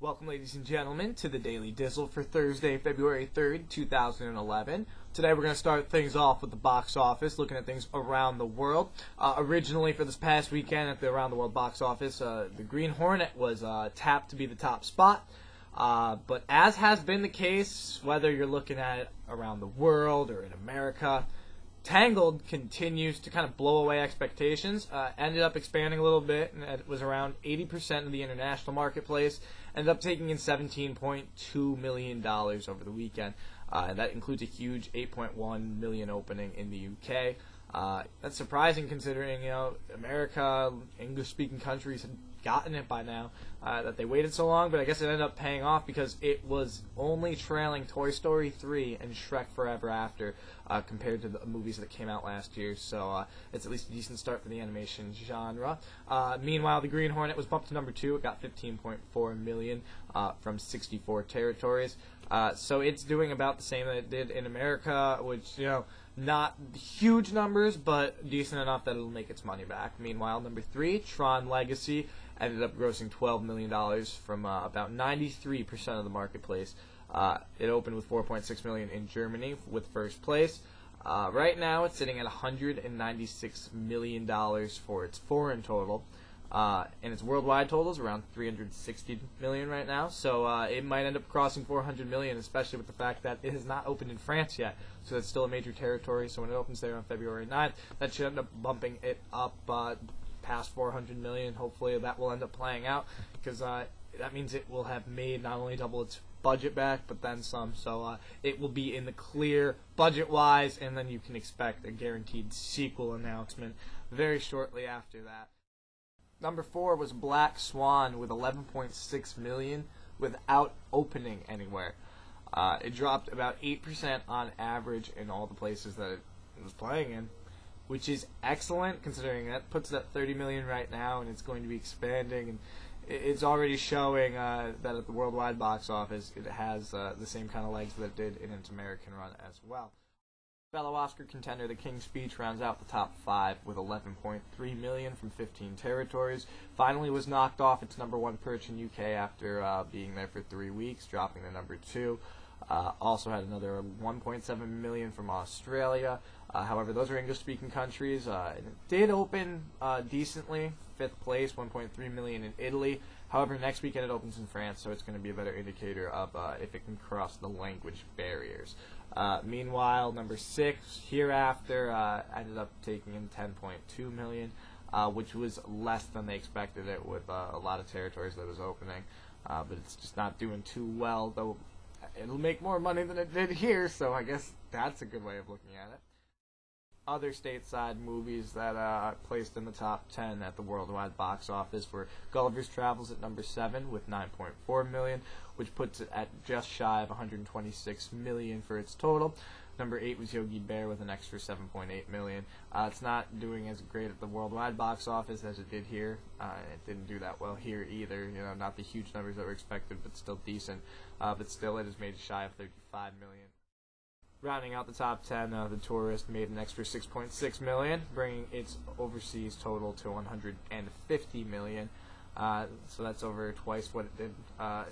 Welcome, ladies and gentlemen, to the Daily Dizzle for Thursday, February 3rd, 2011. Today we're going to start things off with the box office, looking at things around the world. Originally, for this past weekend at the Around the World box office, the Green Hornet was tapped to be the top spot. But as has been the case, whether you're looking at it around the world or in America, Tangled continues to kind of blow away expectations. Ended up expanding a little bit, and it was around 80% of the international marketplace. Ended up taking in $17.2 million over the weekend. And that includes a huge $8.1 million opening in the UK. That's surprising considering, America, English-speaking countries had gotten it by now, that they waited so long, but I guess it ended up paying off because it was only trailing Toy Story 3 and Shrek Forever After compared to the movies that came out last year, so it's at least a decent start for the animation genre. Meanwhile, the Green Hornet was bumped to number 2. It got $15.4 million from 64 territories. So it's doing about the same that it did in America, which, not huge numbers, but decent enough that it'll make its money back. Meanwhile, number 3, Tron Legacy, ended up grossing $12 million from about 93% of the marketplace. It opened with $4.6 million in Germany with first place. Right now, it's sitting at $196 million for its foreign total. And its worldwide total is around $360 million right now, so it might end up crossing $400 million, especially with the fact that it has not opened in France yet, so that's still a major territory. So when it opens there on February 9th, that should end up bumping it up past $400 million. Hopefully that will end up playing out, because that means it will have made not only double its budget back, but then some, so it will be in the clear budget-wise, and then you can expect a guaranteed sequel announcement very shortly after that. Number 4 was Black Swan with $11.6 million without opening anywhere. It dropped about 8% on average in all the places that it was playing in, which is excellent considering that puts it at $30 million right now, and it's going to be expanding, and it's already showing that at the worldwide box office it has the same kind of legs that it did in its American run as well. Fellow Oscar contender The King's Speech rounds out the top 5 with $11.3 million from 15 territories. Finally was knocked off its number 1 perch in UK after being there for 3 weeks, dropping to number 2. Also had another $1.7 million from Australia. However, those are English-speaking countries. And it did open decently, 5th place, $1.3 million in Italy. However, next weekend it opens in France, so it's going to be a better indicator of if it can cross the language barriers. Meanwhile, number 6, Hereafter, ended up taking in $10.2 million, which was less than they expected it with a lot of territories that it was opening. But it's just not doing too well, though it'll make more money than it did here, so I guess that's a good way of looking at it. Other stateside movies that placed in the top 10 at the worldwide box office were Gulliver's Travels at number 7 with $9.4 million, which puts it at just shy of $126 million for its total. Number 8 was Yogi Bear with an extra $7.8 million. It's not doing as great at the worldwide box office as it did here. It didn't do that well here either. Not the huge numbers that were expected, but still decent. But still, it has made shy of $35 million. Rounding out the top 10, The Tourist made an extra $6.6 million, bringing its overseas total to $150 million. So that's over twice what it did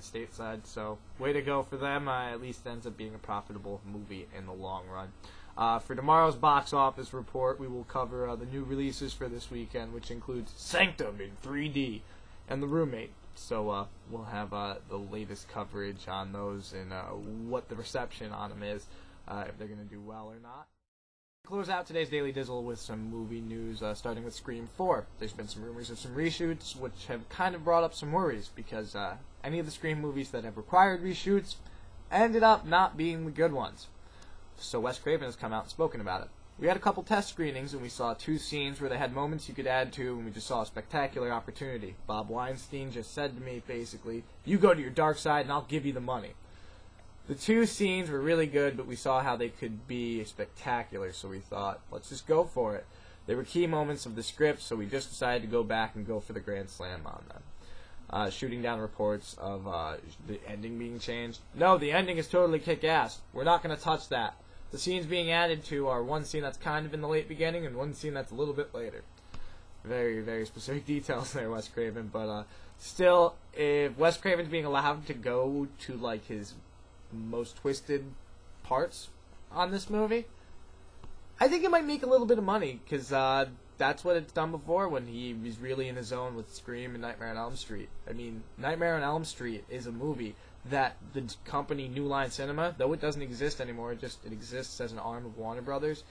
stateside. So way to go for them. At least ends up being a profitable movie in the long run. For tomorrow's box office report, we will cover the new releases for this weekend, which includes Sanctum in 3D and The Roommate. So we'll have the latest coverage on those and what the reception on them is. If they're going to do well or not. Close out today's Daily Dizzle with some movie news, starting with Scream 4. There's been some rumors of some reshoots, which have kind of brought up some worries, because any of the Scream movies that have required reshoots ended up not being the good ones. So Wes Craven has come out and spoken about it. We had a couple test screenings, and we saw 2 scenes where they had moments you could add to, and we just saw a spectacular opportunity. Bob Weinstein just said to me, basically, you go to your dark side, and I'll give you the money. The 2 scenes were really good, but we saw how they could be spectacular, so we thought, let's just go for it. They were key moments of the script, so we just decided to go back and go for the grand slam on them. Shooting down reports of the ending being changed. No, the ending is totally kick-ass. We're not going to touch that. The scenes being added to are one scene that's kind of in the late beginning and one scene that's a little bit later. very, very specific details there, Wes Craven. But still, if Wes Craven's being allowed to go to like his most twisted parts on this movie, I think it might make a little bit of money, because that's what it's done before when he was really in his zone with Scream and Nightmare on Elm Street. I mean, Nightmare on Elm Street is a movie that the company New Line Cinema, though it doesn't exist anymore, it exists as an arm of Warner Brothers,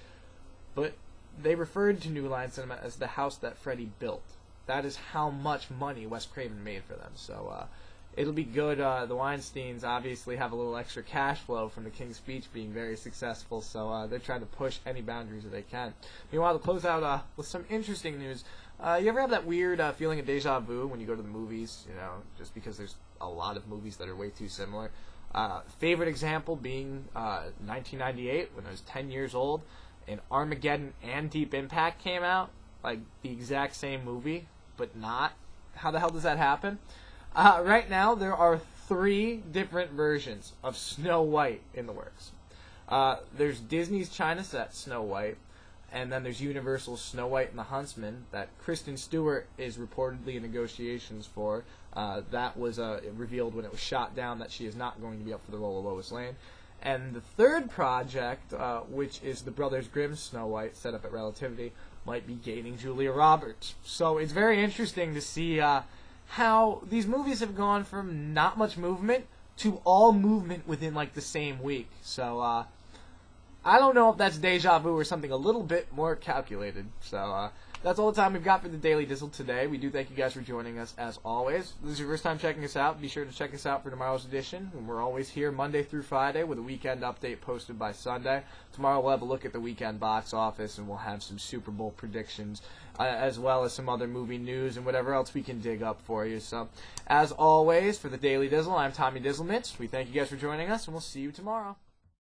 but they referred to New Line Cinema as the house that Freddy built. That is how much money Wes Craven made for them. So it'll be good. The Weinsteins obviously have a little extra cash flow from the King's Speech being very successful, so they're trying to push any boundaries that they can. Meanwhile, to close out with some interesting news, you ever have that weird feeling of deja vu when you go to the movies, you know, just because there's a lot of movies that are way too similar? Favorite example being 1998, when I was 10 years old, and Armageddon and Deep Impact came out, like the exact same movie, but not. How the hell does that happen? Right now, there are 3 different versions of Snow White in the works. There's Disney's China set Snow White, and then there's Universal's Snow White and the Huntsman that Kristen Stewart is reportedly in negotiations for. That was revealed when it was shot down that she is not going to be up for the role of Lois Lane. And the third project, which is the Brothers Grimm Snow White, set up at Relativity, might be gaining Julia Roberts. So it's very interesting to see how these movies have gone from not much movement to all movement within like the same week. So I don't know if that's deja vu or something a little bit more calculated. So that's all the time we've got for the Daily Dizzle today. We do thank you guys for joining us as always. If this is your first time checking us out, be sure to check us out for tomorrow's edition. And we're always here Monday through Friday with a weekend update posted by Sunday. Tomorrow we'll have a look at the weekend box office, and we'll have some Super Bowl predictions, as well as some other movie news and whatever else we can dig up for you. So, as always, for the Daily Dizzle, I'm Tommy Dizzlemits. We thank you guys for joining us, and we'll see you tomorrow.